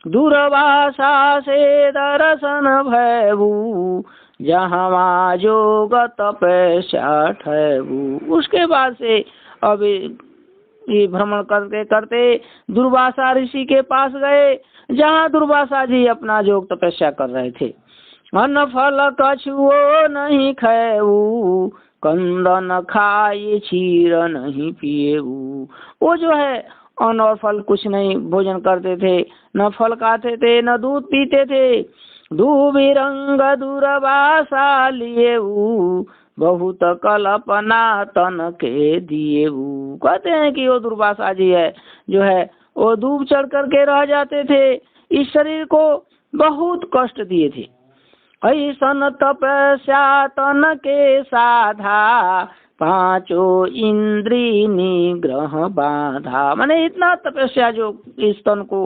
दूरभाषा से दर्शन भयबू, जहाँ जोग तपस्या ठहबू। उसके बाद से अब ये भ्रमण करते करते दुर्वासा ऋषि के पास गए, जहाँ दुर्वासा जी अपना योग तपस्या कर रहे थे। अन्न फल कछुओ नहीं खाएऊ, कंद न खाए क्षीर नहीं पिएऊ। वो जो है अन्न और फल कुछ नहीं भोजन करते थे, न फल खाते थे न दूध पीते थे। दूबिरंग दुर्वासा लिएऊ, बहुत कल्पना तन के दिएऊ। कहते हैं कि वो दुर्वासा जी है जो है वो दूब चढ़ करके रह जाते थे, इस शरीर को बहुत कष्ट दिए थे। ऐसन तपस्या तन के साधा, पांचों इंद्री निग्रह बाधा। माने इतना तपस्या जो इस तन को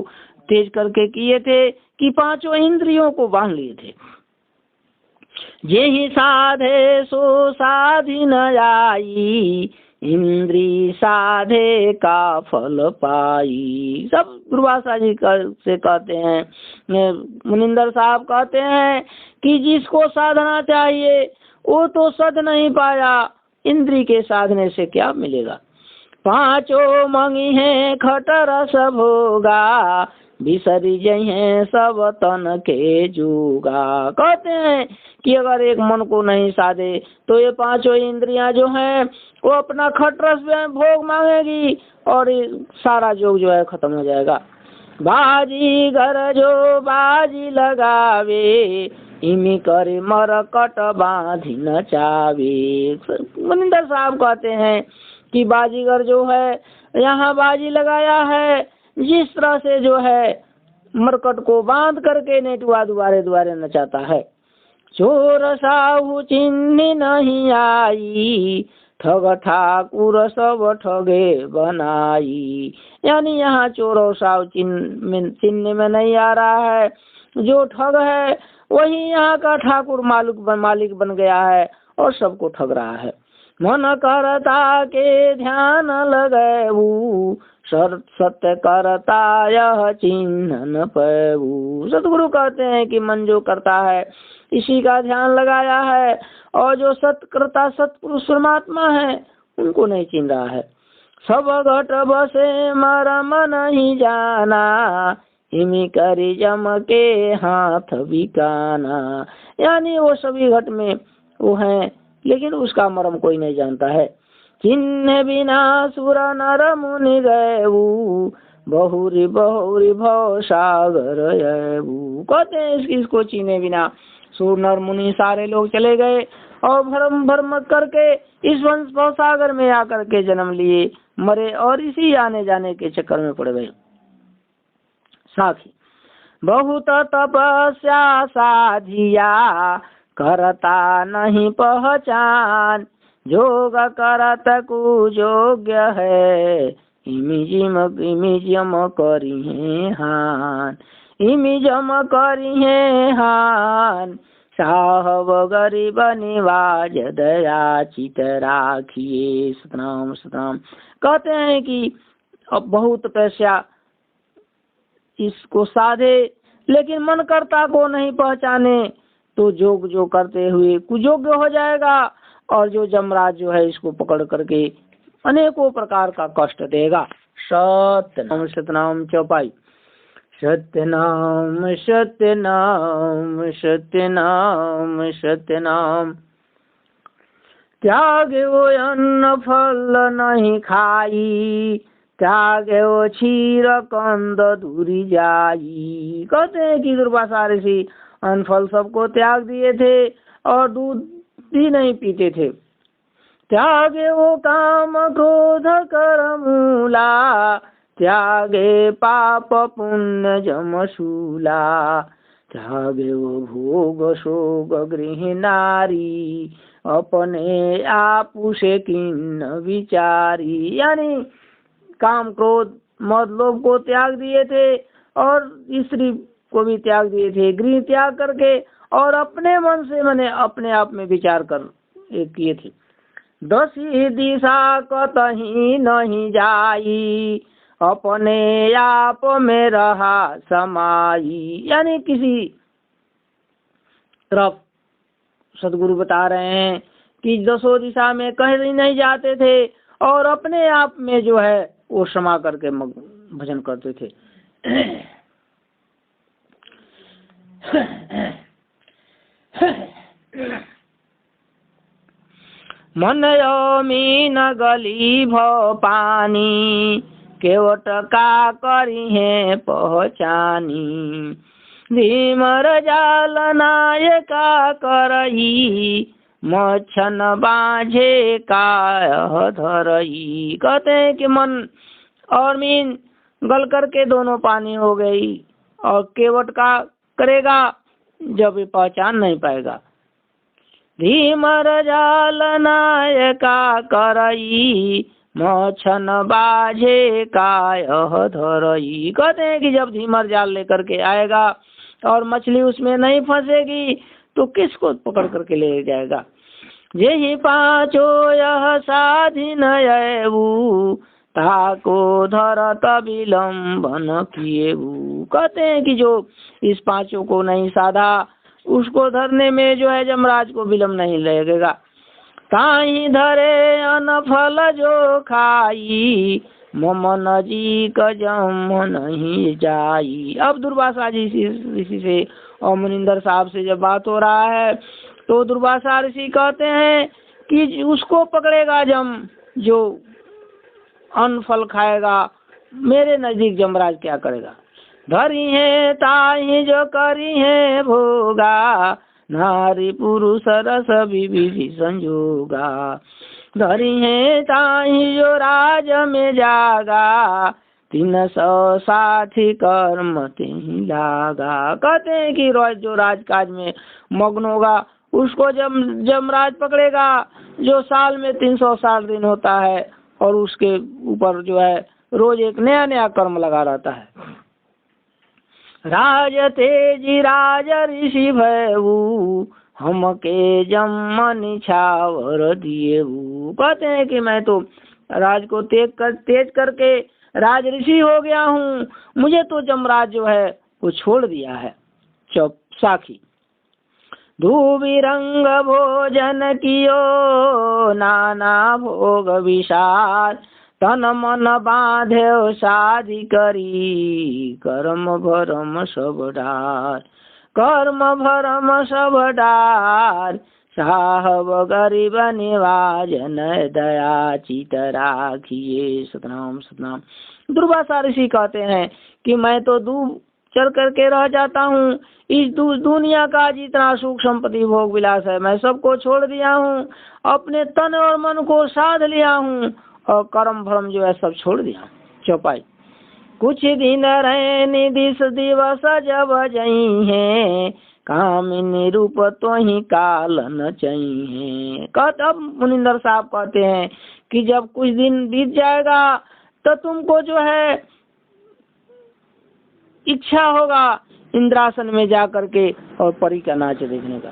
तेज करके किए थे कि पांचों इंद्रियों को बांध लिए थे। जेहि साधे सो साधि न आई, इंद्री साधे का फल पाई। सब दुर्वासा जी से कहते हैं, मुनिंदर साहब कहते हैं कि जिसको साधना चाहिए वो तो सद नहीं पाया, इंद्री के साधने से क्या मिलेगा। पांचों मंगी है खट रस भोगा, बिसरी जइहे सब तन के जोगा। कहते हैं कि अगर एक मन को नहीं साधे तो ये पांचों इंद्रियां जो हैं वो अपना खट रस भोग मांगेगी और सारा जोग जो है खत्म हो जाएगा। बाजी घर जो बाजी लगावे, इमी करे मरकट बांधी न चावे। मनिंदर साहब कहते हैं कि बाजीगर जो है यहाँ बाजी लगाया है, जिस तरह से जो है मरकट को बांध करके नेटुआ दुआरे दुआरे नचाता है। चोर साहू चिन्ह नहीं आई, ठग ठाकुर सब ठगे बनाई। यानी यहाँ चोर और साहू चिन्ह में नहीं आ रहा है, जो ठग है वही यहाँ का ठाकुर मालिक बन गया है और सबको ठग रहा है। मन करता के ध्यान लगेऊ, सत्य करता यह चिन्ह न पैऊ। सतगुरु कहते हैं कि मन जो करता है इसी का ध्यान लगाया है, और जो सत्य करता सतपुरुष परमात्मा है उनको नहीं चिन्ह रहा है। सब घट बसे मरम नहीं जाना, हिमी करी जम के हाथ बिकाना। यानी वो सभी घट में वो है, लेकिन उसका मर्म कोई नहीं जानता है। चिन्ह बिना सुर नर मुनि गएऊ, बहुरी बहुरी भव सागर आएऊ। कहते हैं इसको चिन्हे बिना सुर नर मुनि सारे लोग चले गए और भ्रम भ्रम करके इस वंश भव सागर में आकर के जन्म लिए, मरे और इसी आने जाने के चक्कर में पड़ गए। साथी बहुत तपस्या साधिया, करता नहीं पहचान, जोग करत कुयोग्य है, इमिजम करी है हान, इमिजम करी है हान। साहब गरीब निवाज दया चित राखिए। सतनाम सतनाम। कहते हैं कि अब बहुत तपस्या इसको साधे, लेकिन मन कर्ता को नहीं पहचाने तो जोग जो करते हुए कुयोग्य हो जाएगा, और जो जमराज जो है इसको पकड़ करके अनेकों प्रकार का कष्ट देगा। सत्यनाम सतनाम चौपाई। सत्यनाम सत्यनाम सत्यनाम सत्यनाम। त्यागे वो अन्न फल नहीं खाई, त्यागे वो क्षीर कंद दूरी जाई। कहते हैं कि दुर्वासा ऋषि अन्न फल सबको त्याग दिए थे और दूध भी नहीं पीते थे। त्यागे वो काम क्रोध कर मूला, त्यागे पाप पुण्य जमशूला, त्यागे वो भोग शोक गृह नारी, अपने आप से किन्न विचारी। यानी काम क्रोध मद लोभ को त्याग दिए थे और स्त्री को भी त्याग दिए थे, गृह त्याग करके, और अपने मन से मैंने अपने आप में विचार कर किए थे। 10 दिशा कतही नहीं जाई, अपने आप में रहा समाई। यानी किसी तरफ सदगुरु बता रहे हैं कि दसों दिशा में कहीं नहीं जाते थे और अपने आप में जो है वो समा करके भजन करते थे। मन मीन गली भो पानी, केवट का करी है पहचानी। धीमर जाल नायका करई, मच्छन बाझे का धरई। कहते हैं कि मन और मीन गल करके दोनों पानी हो गई और केवट का करेगा जब ये पहचान नहीं पाएगा। धीमर जाल नायका करई, मच्छन बाझे काय धरई। कहते हैं कि जब धीमर जाल लेकर के आएगा और मछली उसमें नहीं फंसेगी तो किसको पकड़ करके ले जाएगा। यही पाँचो यह साधिन येऊ, ताको धरत विलंबन किएऊ। कहते हैं कि जो इस पांचों को नहीं साधा उसको धरने में जो है यमराज को विलंब नहीं लगेगा। ताही धरे अनफल जो खाई, ममन जी का जम नहीं जाई। अब दुर्वासा जी ऋषि से और मुनिंदर साहब से जब बात हो रहा है तो दुर्वासा ऋषि कहते हैं कि उसको पकड़ेगा जम जो अनफल खाएगा, मेरे नजदीक यमराज क्या करेगा। धरी है ताही जो करी है भोगा, नारी पुरुष रस विविधि संजोगा। धरी है ताही जो राज में जागा, 360 कर्म तिहि लागा। कहते हैं कि जो राजकाज में मग्न होगा उसको जब यमराज पकड़ेगा, जो साल में 360 दिन होता है और उसके ऊपर जो है रोज एक नया नया कर्म लगा रहता है। राज तेजी राज ऋषि भयऊ, हमके जम निछावर दिएऊ। कहते हैं कि मैं तो राज को तेज करके राज ऋषि हो गया हूँ, मुझे तो यमराज जो है वो छोड़ दिया है। साखी धूबी रंग भोजन कियो, नाना भोग विषाद। तन मन बांधे शादी करी, कर्म भरम सब डार। कर्म भरम सब डार, साहब गरीब निवाजन दया चित राखिए। सतनाम सतनाम। दुर्वासा ऋषि कहते हैं कि मैं तो दूर चल करके रह जाता हूँ, इस दुनिया का जितना सुख संपत्ति भोग विलास है मैं सबको छोड़ दिया हूँ, अपने तन और मन को साध लिया हूँ और कर्म भरम जो है सब छोड़ दिया। चौपाई कुछ दिन रहे निदिस दिवस जब जई है, कामिनी रूप तो ही काल न चाहिए। तब मुनिंदर साहब कहते हैं कि जब कुछ दिन बीत जाएगा तो तुमको जो है इच्छा होगा इंद्रासन में जा करके और परी का नाच देखने का।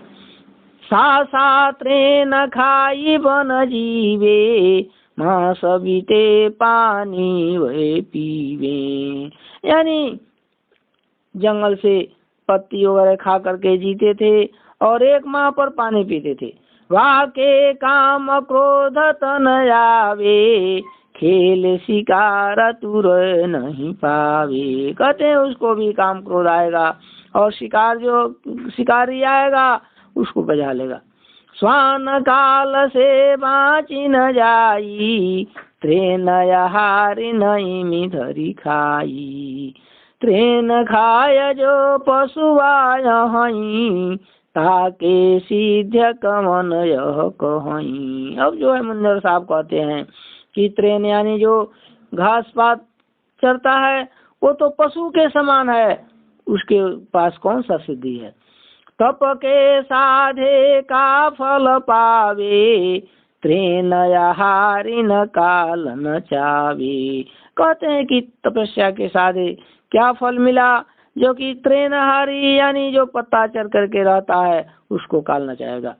सा ट्रेन खाई बन जीवे, माँ सबीते पानी वे पीवे। यानी जंगल से पत्ती वगैरह खा करके जीते थे और एक माह पर पानी पीते थे। वाह के काम क्रोध तन आवे, खेल शिकार तुर नहीं पावे। कहते हैं उसको भी काम क्रोध आएगा और शिकार जो शिकारी आएगा उसको बजा लेगा। स्वान काल से बाँची न जाई, ट्रेन हारी नहीं मिधरी खाई। ट्रेन खाय जो पशुआय हई, ताके सिद्ध कमन यह कहई। अब जो है मुनिंदर साहब कहते हैं कि ट्रेन यानी जो घास पात चरता है वो तो पशु के समान है, उसके पास कौन सा सिद्धि है। तप के साधे का फल पावे, ट्रेन हारी न काल न चावे। कहते हैं कि तपस्या के साधे क्या फल मिला, जो कि ट्रेन हारी यानी जो पत्ता चर करके रहता है उसको काल न चाहेगा।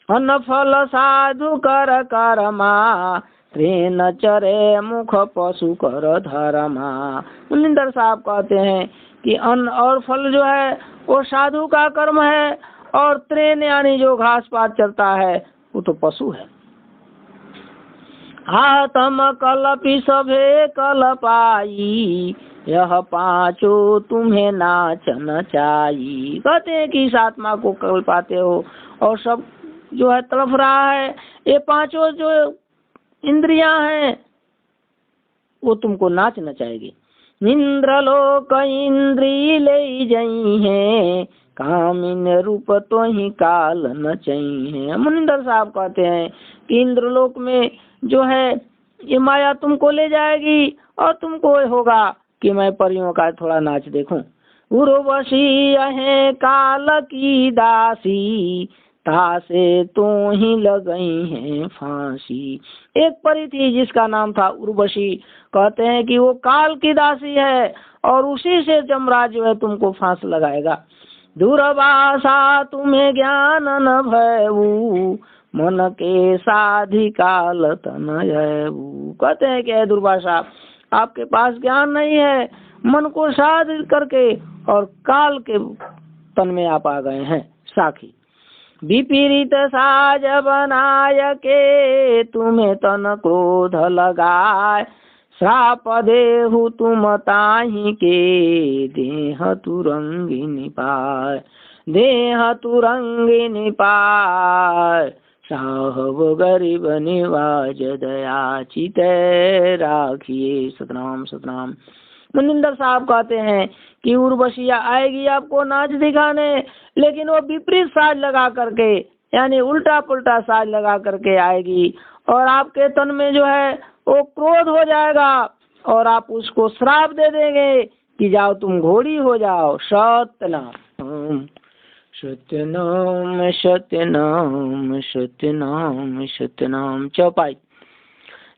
अन्न फल साधु कर करमा, त्रेन चरे मुख पशु कर धर्मा। मुनिंदर साहब कहते हैं कि अन्न और फल जो है वो साधु का कर्म है, और त्रेन यानी जो घास पात चरता है वो तो पशु है। आतम कलपि सभे कलपाई, यह पांचों तुम्हें नाचन चाहिए। कहते हैं कि इस आत्मा को कल पाते हो और सब जो है तड़फ रहा है, ये पांचों जो इंद्रियां हैं वो तुमको नाच नचाएगी। इंद्रलोक इंद्री ले जई है, कामिन रूप तो ही काल न चाहिए। मुनिंदर साहब कहते हैं कि इंद्रलोक में जो है ये माया तुमको ले जाएगी, और तुमको होगा कि मैं परियों का थोड़ा नाच देखूं। उर्वशी है काल की दासी, तासे तो ही लगई है फांसी। एक परी थी जिसका नाम था उर्वशी। कहते हैं कि वो काल की दासी है, और उसी से जमराज जो है तुमको फांस लगाएगा। दुर्वासा तुम्हें ज्ञान न भयऊ, मन के साधि काल तनयऊ। कहते हैं कि दुर्वासा आपके पास ज्ञान नहीं है, मन को साध करके और काल के तन में आप आ गए हैं। साखी विपरीत साज बनाय के, तुम्हें तन क्रोध लगाए, श्राप देहु तुम ताहि के, देह तुरंगिनी पाय, देह तुरंगिनी पाय, साहब गरीब निवाज दया चिते राखिए। सतनाम सतनाम। मुनिंदर साहब कहते हैं कि उर्वशिया आएगी आपको नाच दिखाने, लेकिन वो विपरीत साज लगा करके, यानी उल्टा पुल्टा साज लगा करके आएगी, और आपके तन में जो है वो क्रोध हो जाएगा, और आप उसको श्राप दे देंगे कि जाओ तुम घोड़ी हो जाओ। सत्यनाम सत्यनाम सत्यनाम सत्यनाम सत्यनाम। चौपाई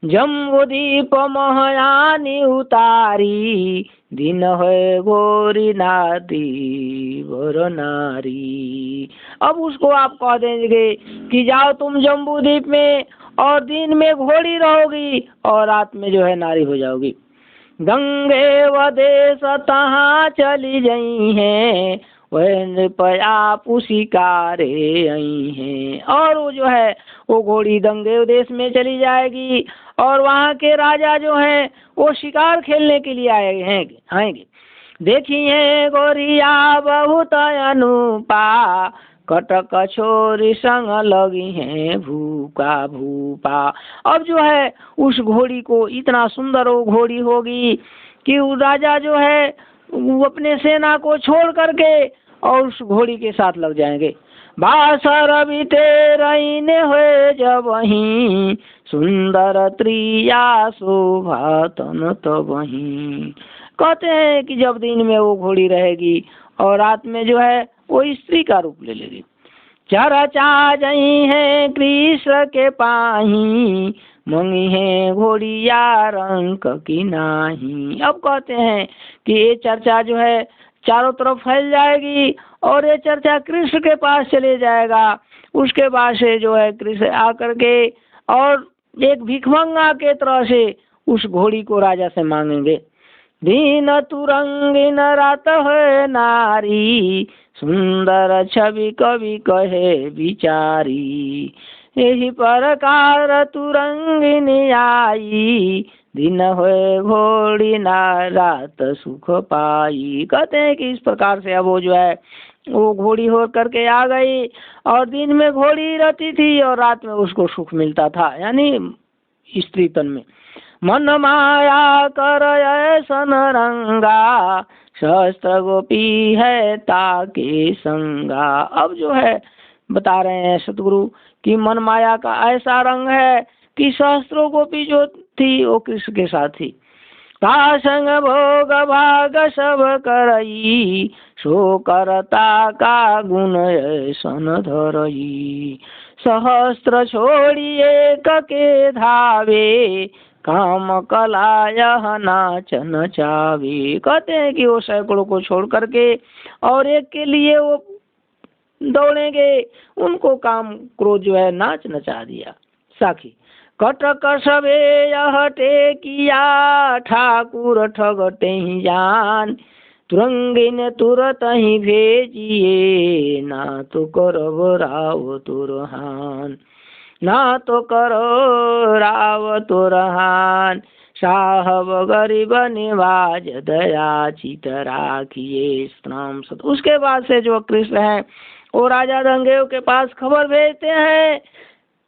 जम्बूदीप महायानी उतारी, दिन है गोरी नारी वर नारी। अब उसको आप कह देंगे कि जाओ तुम जम्बूदीप में, और दिन में घोड़ी रहोगी और रात में जो है नारी हो जाओगी। गंगे व देश तहाँ चली गई हैं, वह नृपया पुशिकारे आई हैं। और वो जो है वो घोड़ी गंगे देश में चली जाएगी, और वहाँ के राजा जो हैं वो शिकार खेलने के लिए आएंगे। देखिए गोरिया बहुत अनुपा, कटक छोरी संग लगी है भूखा भूपा। अब जो है उस घोड़ी को इतना सुंदर वो घोड़ी होगी कि वो राजा जो है वो अपने सेना को छोड़ करके और उस घोड़ी के साथ लग जाएंगे। बासर भी तेरने हुए जब वहीं, सुंदर त्रिया शोभा तन तो वहीं। कहते हैं कि जब दिन में वो घोड़ी रहेगी और रात में जो है वो स्त्री का रूप ले लेगी। चरचा जई है कृष्ण के पाही, मंगी है घोड़िया रंग की नाही। अब कहते हैं कि ये चर्चा जो है चारों तरफ फैल जाएगी, और ये चर्चा कृष्ण के पास चले जाएगा। उसके बाद से जो है कृष्ण आकर के और एक भिखमंगा के तरह से उस घोड़ी को राजा से मांगेंगे। दीन तुरंगिन रात है नारी, सुंदर छवि कवि कहे विचारी। यही प्रकार तुरंगिनी आई, दिन हुए घोड़ी ना रात सुख पाई। कहते हैं कि इस प्रकार से अब वो जो है वो घोड़ी हो करके आ गई, और दिन में घोड़ी रहती थी और रात में उसको सुख मिलता था, यानी स्त्री तन में। मन माया कर ऐसन रंगा, सहस्त्र गोपी है ताके संगा। अब जो है बता रहे हैं सतगुरु कि मन माया का ऐसा रंग है कि सहस्त्रों गोपी जो थी वो कृष्ण के साथ थी। ता संग भोग भाग सब करई, सो करता का गुण ऐसन धरई। सहस्त्र छोड़िए के धावे, काम कला यह नाचन चावे। कहते हैं कि वो सैकड़ों को छोड़ करके और एक के लिए वो दौड़ेंगे, उनको काम क्रोध जो है नाच नचा दिया। साखी कटक सबे यह टेकिया ठाकुर ठगते ही जान, तुरंगी ने तुरत ही भेजिए, ना तो करब राव तुरहान, ना तो करो राव तुरहान। साहब गरीब निवाज दया चित राखिए नाम सत। उसके बाद से जो कृष्ण है वो राजा दंगेव के पास खबर भेजते हैं,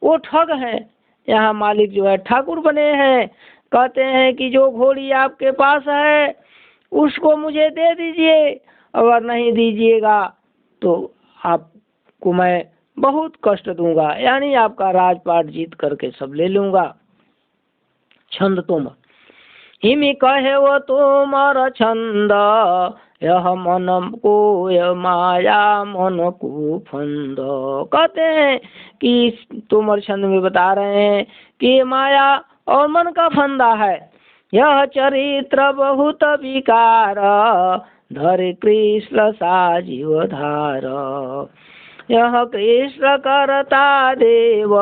वो ठग है, यहाँ मालिक जो है ठाकुर बने हैं, कहते हैं कि जो घोड़ी आपके पास है उसको मुझे दे दीजिए, अगर नहीं दीजिएगा तो आपको मैं बहुत कष्ट दूंगा, यानी आपका राजपाट जीत करके सब ले लूंगा। छंद तुम हिमी कहे वो तुमर छंद, यह मन को यह माया मन को फंद। कहते हैं कि तुमर छंद में बता रहे हैं कि माया और मन का फंदा है। यह चरित्र बहुत विकार, धरे कृष्ण सा जीवधार। यह कृष्ण करता देव,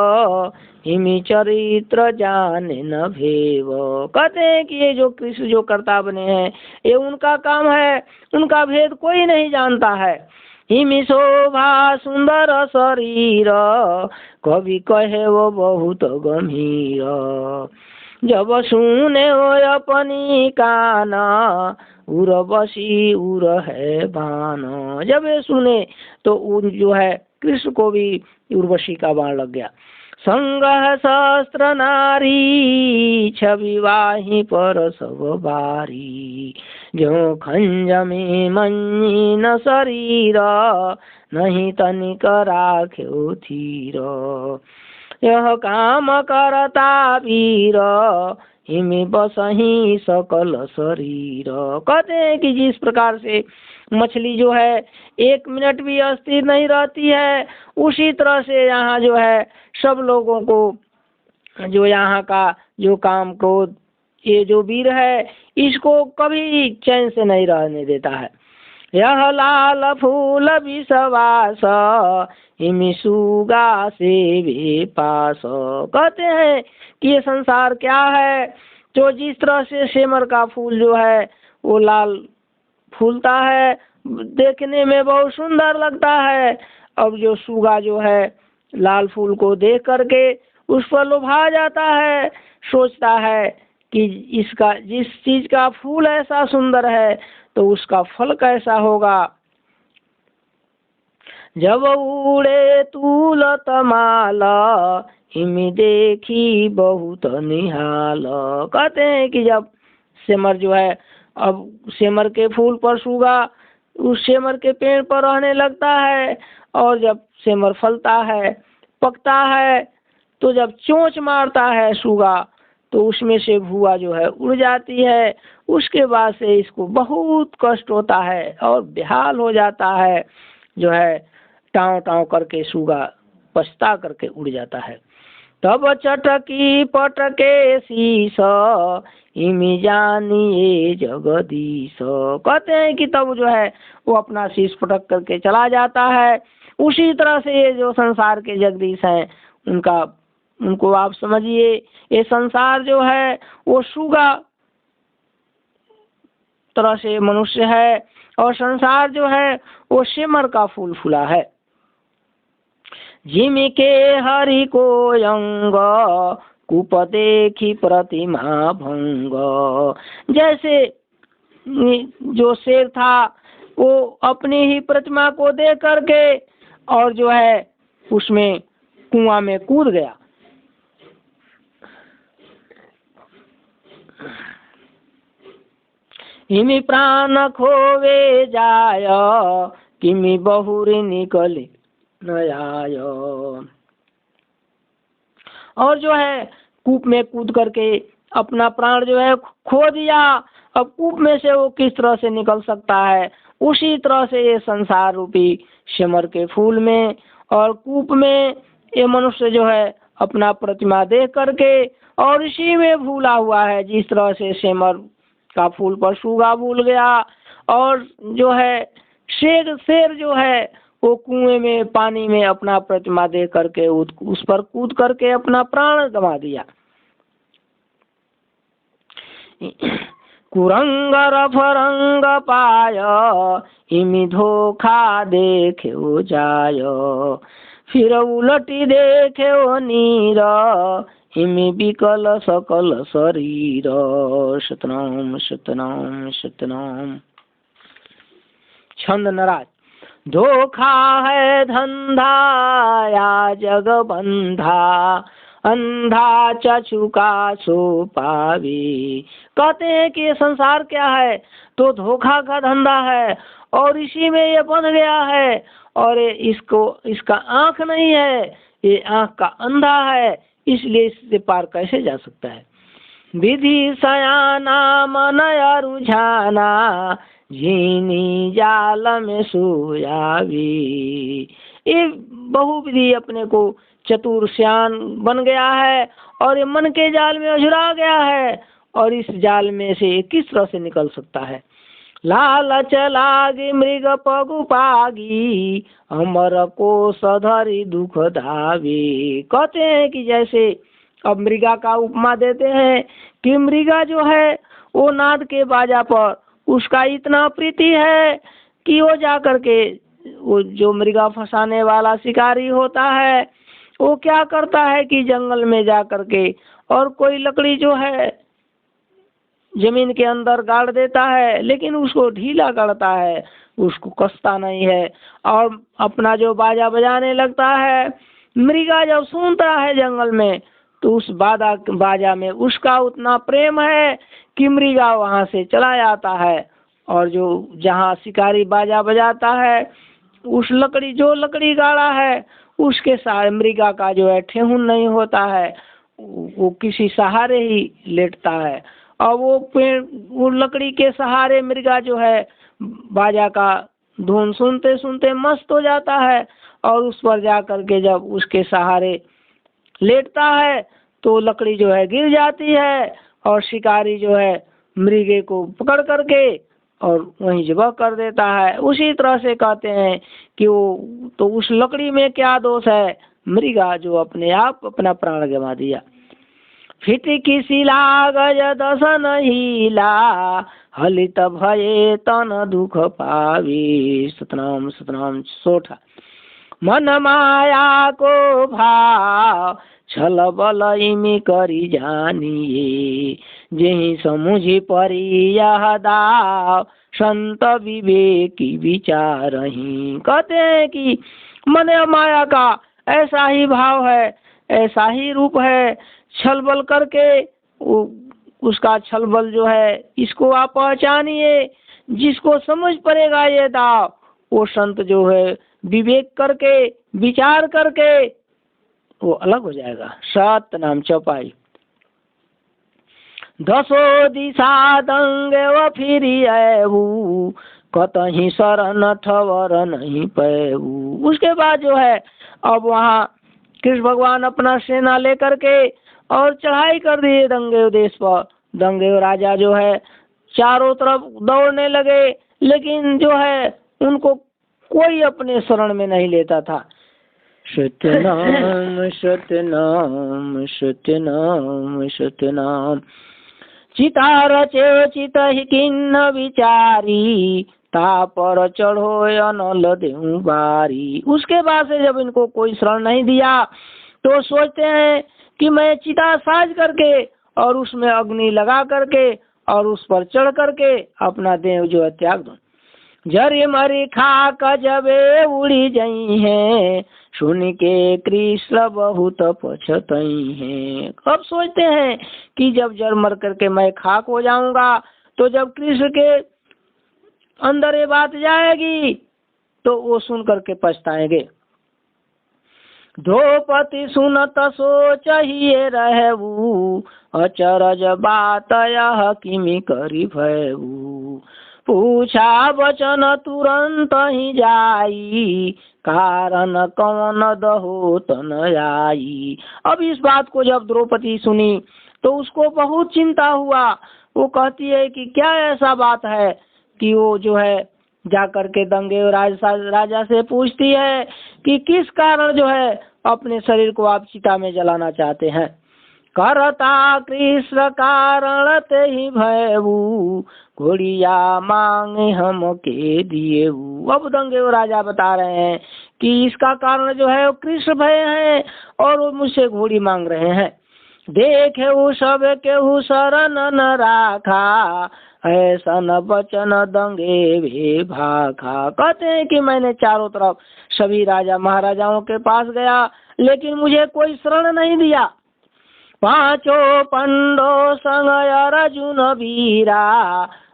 हिमी चरित्र जाने न भेव। कहते हैं कि ये जो कृष्ण जो कर्ता बने हैं ये उनका काम है, उनका भेद कोई नहीं जानता है। हिमी शोभा सुंदर शरीर, कवि कहे वो बहुत गंभीर। जब सुने हो अपनी काना, उर बसी उर है बाण। जब ये सुने तो उन जो है कृष्ण को भी उर्वशी का बाण लग गया। संगह सहस्त्र नारी, छवि वाही पर सब बारी। जो खंज में मनी न शरीर, नहीं तनिक राख्यो थीर। यह काम करता वीर, हिमे बसही सकल शरीर। कहते हैं कि जिस प्रकार से मछली जो है 1 मिनट भी अस्थिर नहीं रहती है, उसी तरह से यहाँ जो है सब लोगों को जो यहाँ का जो काम क्रोध ये जो वीर है इसको कभी चैन से नहीं रहने देता है। यह लाल फूल विश्वास, हिमी सुगा से भी पास। कहते हैं कि ये संसार क्या है, जो जिस तरह से सेमर का फूल जो है वो लाल फूलता है, देखने में बहुत सुंदर लगता है। अब जो सुगा जो है लाल फूल को देख करके उस पर लुभा जाता है, सोचता है कि इसका जिस चीज का फूल ऐसा सुंदर है तो उसका फल कैसा होगा। जब उड़े तुलत माला, हिमी देखी बहुत निहाल। कहते हैं कि जब सेमर जो है अब सेमर के फूल पर सुगा उस सेमर के पेड़ पर रहने लगता है, और जब सेमर फलता है पकता है तो जब चोंच मारता है सुगा तो उसमें से भुआ जो है उड़ जाती है। उसके बाद से इसको बहुत कष्ट होता है और बेहाल हो जाता है, जो है टाँव टाँव करके सुगा पछता करके उड़ जाता है। तब चटकी पटके शीश, हिमी जानिए जगदीश। कहते हैं कि तब जो है वो अपना शीश पटक करके चला जाता है। उसी तरह से ये जो संसार के जगदीश हैं उनको आप समझिए, ये संसार जो है वो सुगा तरह से मनुष्य है और संसार जो है वो सेमर का फूल फूला है। जिमी के हरि को अंग, कूप देखी प्रतिमा भंग। जैसे जो शेर था वो अपनी ही प्रतिमा को देख करके और जो है उसमें कुआं में कूद गया। हिमी प्राण खोवे जाय, किमी बहुरी निकले न आय। और जो है कूप में कूद करके अपना प्राण जो है खो दिया। अब कूप में से वो किस तरह से निकल सकता है, उसी तरह से ये संसार रूपी सेमर के फूल में और कूप में ये मनुष्य जो है अपना प्रतिमा देख करके और इसी में भूला हुआ है। जिस तरह से सेमर का फूल पर सुगा भूल गया और जो है शेर जो है वो कुएं में पानी में अपना प्रतिमा दे करके उस पर कूद करके अपना प्राण गंवा दिया। कुरंग रफरंग पाय इमि धोखा देखे जाय, फिर उलटी देखे नीर इमि विकल सकल शरीर। सतनाम सतनाम सतनाम। छंद नराज। धोखा है धंधा या जग बंधा, अंधा चचुका सो पावे। कहते हैं कि ये संसार क्या है, तो धोखा का धंधा है और इसी में ये बंध गया है, और इसका आंख नहीं है, ये आंख का अंधा है, इसलिए इससे पार कैसे जा सकता है। विधि सयाना मनया रुझाना, झीनी जाल में सोयावी। ये बहुविधि अपने को चतुर सियान बन गया है और ये मन के जाल में अझुरा गया है, और इस जाल में से किस तरह से निकल सकता है। लालच लागी मृग पगु पागी, अमर को सधरी दुख धावी। कहते हैं कि जैसे अब मृगा का उपमा देते हैं कि मृगा जो है वो नाद के बाजा पर उसका इतना प्रीति है कि वो जा करके वो जो मृगा फंसाने वाला शिकारी होता है वो क्या करता है कि जंगल में जा करके और कोई लकड़ी जो है जमीन के अंदर गाड़ देता है, लेकिन उसको ढीला गाड़ता है, उसको कसता नहीं है, और अपना जो बाजा बजाने लगता है। मृगा जब सुनता है जंगल में तो उस बाजा में उसका उतना प्रेम है कि मृगा वहाँ से चला जाता है, और जो जहाँ शिकारी बाजा बजाता है उस जो लकड़ी गाड़ा है उसके साथ मृगा का जो है ठेहुन नहीं होता है, वो किसी सहारे ही लेटता है, और वो लकड़ी के सहारे मृगा जो है बाजा का धुन सुनते सुनते मस्त हो जाता है, और उस पर जा करके जब उसके सहारे लेटता है तो लकड़ी जो है गिर जाती है, और शिकारी जो है मृगे को पकड़ करके और वहीं जबह कर देता है। उसी तरह से कहते हैं कि वो तो उस लकड़ी में क्या दोष है, मृगा जो अपने आप अपना प्राण गंवा दिया। फिटकी शिला गज दसन हीला, हलित भये तन दुख पावी। सतनाम सतनाम। सोठा। मन माया को भाव, छल बल इमि करी जानिए, जेहि समुझी परी यह दाव, संत विवेकी विचारहि। कहते हैं कि मन माया का ऐसा ही भाव है, ऐसा ही रूप है, छल बल करके उसका छल बल जो है इसको आप पहचानिए। जिसको समझ पड़ेगा ये दाव, वो संत जो है विवेक करके विचार करके वो अलग हो जाएगा। सतनाम। चौपाई। दसो दिशा दंगे व फिरी आऊ, कतही शरण ठवर नहीं पैऊ। उसके बाद जो है अब वहाँ कृष्ण भगवान अपना सेना लेकर के और चढ़ाई कर दिए दंगे देश पर। दंगे राजा जो है चारों तरफ दौड़ने लगे, लेकिन जो है उनको कोई अपने शरण में नहीं लेता था। सत्यनाम सत्यनाम सत्यनाम सत्यनाम। चिता रचे चित ही किन्न विचारी, ता पर चढ़ो अनल देहु बारी। उसके बाद से जब इनको कोई शरण नहीं दिया तो सोचते हैं कि मैं चिता साज करके और उसमें अग्नि लगा करके और उस पर चढ़ करके अपना देह जो है त्याग दूं। जरी मरी खाक जबे उड़ी जई है, सुन के कृष्ण बहुत पछतई हैं। अब सोचते हैं कि जब जर मर करके मैं खाक हो जाऊंगा तो जब कृष्ण के अंदर ये बात जाएगी तो वो सुन करके पछताएंगे। द्रौपदी सुनत सोच ही रहू, अचरज बात यह किमि करी भयऊ। पूछा वचन तुरंत ही जाई, कारण कौन दहो तन आई। अब इस बात को जब द्रौपदी सुनी तो उसको बहुत चिंता हुआ। वो कहती है कि क्या ऐसा बात है कि वो जो है जाकर के दंगे राजा से पूछती है कि किस कारण जो है अपने शरीर को आप चिता में जलाना चाहते हैं। करता कृष्ण कारण ते ही भयऊ, घोड़िया मांगे हम के दिए। अब दंगे राजा बता रहे हैं कि इसका कारण जो है वो कृष्ण भय है और वो मुझसे घोड़ी मांग रहे हैं। देखे वो सब केहू शरण न राखा, ऐसा न बचन दंगे वे भाखा। कहते हैं कि मैंने चारों तरफ सभी राजा महाराजाओं के पास गया, लेकिन मुझे कोई शरण नहीं दिया। पांचों पंडो संग अर्जुन वीरा,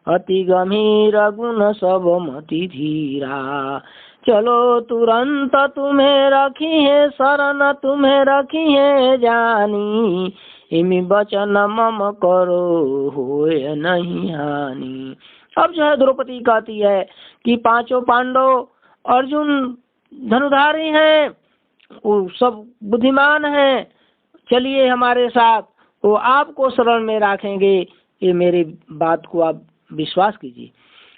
अति गंभीर गुण सब मति धीरा। चलो तुरंत तुम्हें रखी है शरण, तुम्हें रखी है जानी, इमी वचन मम करो होए नहीं हानि। अब जो है द्रौपदी कहती है कि पांचों पांडव, अर्जुन धनुधारी हैं, वो सब बुद्धिमान हैं, चलिए हमारे साथ, वो आपको शरण में रखेंगे। ये मेरी बात को आप विश्वास कीजिए।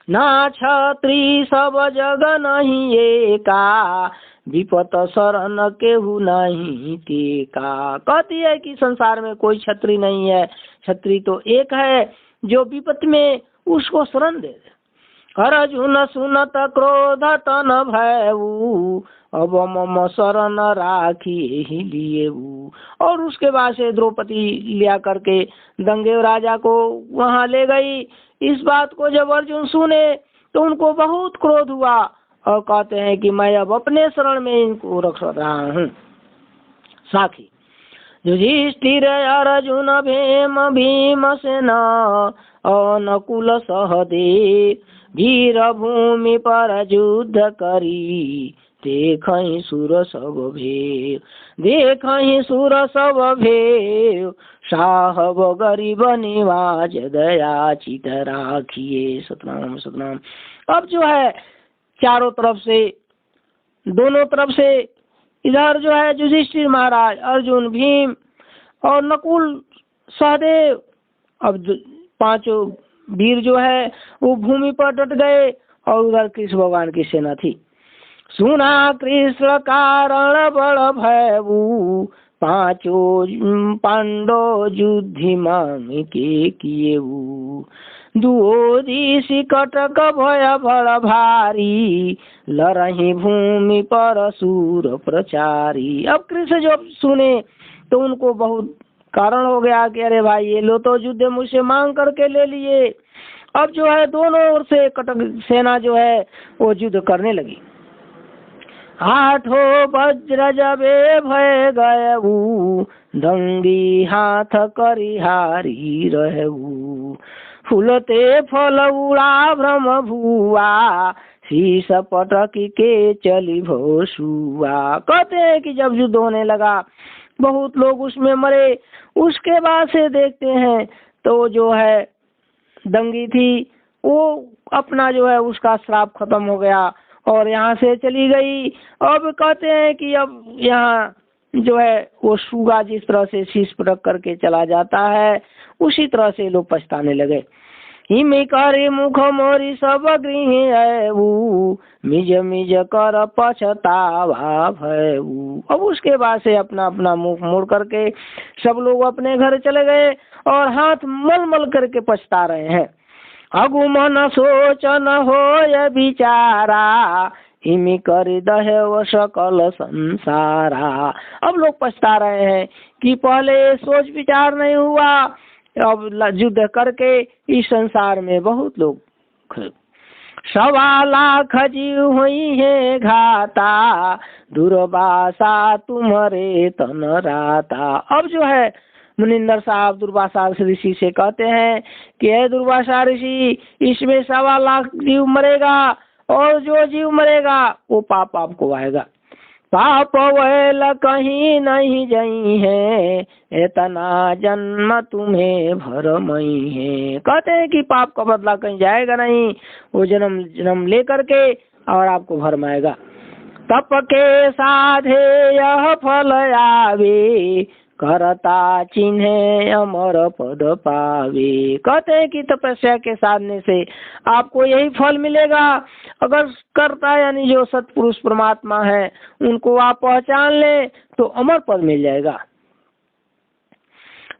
ना छत्री सब जग नहीं एका, विपत शरण केहू नहीं टेका। कहती है कि संसार में कोई छत्री नहीं है, छत्री तो एक है जो विपत में उसको शरण दे। अर्जुन सुनत क्रोध तन भयऊ, अब मम शरण राखी ही लिए। और उसके बाद से द्रौपदी लिया करके दंगे राजा को वहां ले गई। इस बात को जब अर्जुन सुने तो उनको बहुत क्रोध हुआ और कहते हैं कि मैं अब अपने शरण में इनको रख रहा हूँ। साखी युधिष्ठिर अर्जुन भीम भीमसेन नकुल सहदेव, वीर भूमि पर युद्ध करी, देखहि सुर सब भेव। देखहि सुर सब भेव, साहब गरीब निवाज दया चित राखिए। सतनाम सतनाम। अब जो है चारों तरफ से, दोनों तरफ से, इधर जो है युधिष्ठिर महाराज, अर्जुन, भीम और नकुल, सहदेव, अब पांचों वीर जो है वो भूमि पर डट गए और उधर कृष्ण भगवान की सेना थी। सुना कृष्ण कारण बड़ भयऊ, पांचों पांडव युद्धि मांग के किएऊ। दुओदिशी कटक भय बड़ भारी, लरही भूमि पर सूर प्रचारी। अब कृष्ण जब सुने तो उनको बहुत कारण हो गया कि अरे भाई ये लो तो युद्ध मुझसे मांग करके ले लिए। अब जो है दोनों ओर से कटक सेना जो है वो युद्ध करने लगी। आठों वज्र जबे भय गयऊ, दंगी हाथ करिहारी रहू। फूलते फल उड़ा भ्रम भुआ, शीश पटकी के चली भोसुआ। कहते हैं कि जब युद्ध होने लगा बहुत लोग उसमें मरे। उसके बाद से देखते हैं तो जो है दंगी थी वो अपना जो है उसका श्राप खत्म हो गया और यहाँ से चली गई। अब कहते हैं कि अब यहाँ जो है वो सुगा जिस तरह से शीश पटक करके चला जाता है उसी तरह से लोग पछताने लगे। हिमी करे मुख मोरी सब गृह है, मिज मिज कर पछतावा भयऊ। अब उसके बाद से अपना अपना मुख मोड़ करके सब लोग अपने घर चले गए और हाथ मल मल करके पछता रहे हैं। अगु मन सोच न हो ये बिचारा, हिमी कर दहेव सकल संसारा। अब लोग पछता रहे हैं कि पहले सोच विचार नहीं हुआ, अब युद्ध करके इस संसार में बहुत लोग 1.25 लाख जीव हुई है घाता, दुर्वासा तुम्हारे तन राता। अब जो है मुनिंदर साहब दुर्वासा ऋषि से कहते हैं कि हे दुर्वासा ऋषि, इसमें 1.25 लाख जीव मरेगा और जो जीव मरेगा वो पाप आपको आएगा। पाप वैल कहीं नहीं जई है, इतना जन्म तुम्हें भरमई है। कहते हैं कि पाप का बदला कहीं जाएगा नहीं, वो जन्म जन्म ले करके और आपको भरमाएगा। तप के साधे यह फल आवे, करता चिन्हे अमर पद पावे। कहते हैं कि तपस्या के साधने से आपको यही फल मिलेगा। अगर करता यानी जो सत्पुरुष परमात्मा है उनको आप पहचान ले तो अमर पद मिल जाएगा।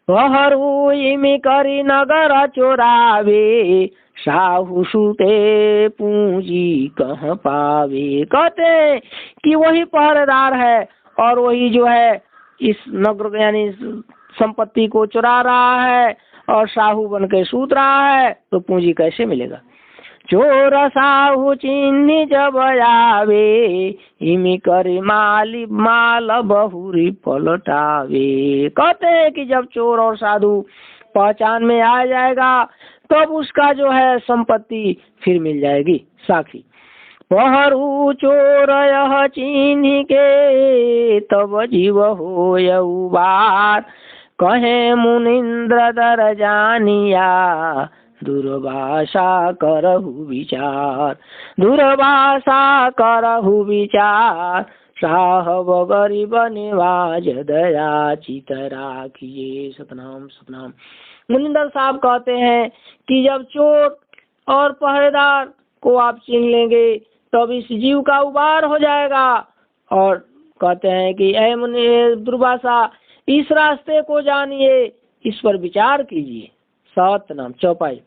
पहरू इमी करी नगर चोरावे, साहू सूते पूंजी कहाँ पावे। कहते हैं कि वही पहरेदार है और वही जो है इस नगर यानी संपत्ति को चुरा रहा है और साहू बन के सूत रहा है, तो पूंजी कैसे मिलेगा। चोर साहू चिन्ह जब आवे, इमी करे माली माल बहुरी पलटावे। कहते हैं कि जब चोर और साधु पहचान में आ जाएगा तब उसका जो है संपत्ति फिर मिल जाएगी। साखी पहरू चोर यह चिन्ह के, तब जीव हो उबार। कहे मुनिंद्र दर जानिया, दुर्भाषा करहु विचार। दुर्भाषा करहु विचार, साहब गरीब निवाज दया चित राखिए। सतनाम सतनाम। मुनिंदर साहब कहते हैं कि जब चोर और पहरेदार को आप छीन लेंगे तब इस जीव का उबार हो जाएगा। और कहते हैं कि ऐ मुनि दुर्वासा, इस रास्ते को जानिए, इस पर विचार कीजिए। सतनाम। चौपाई।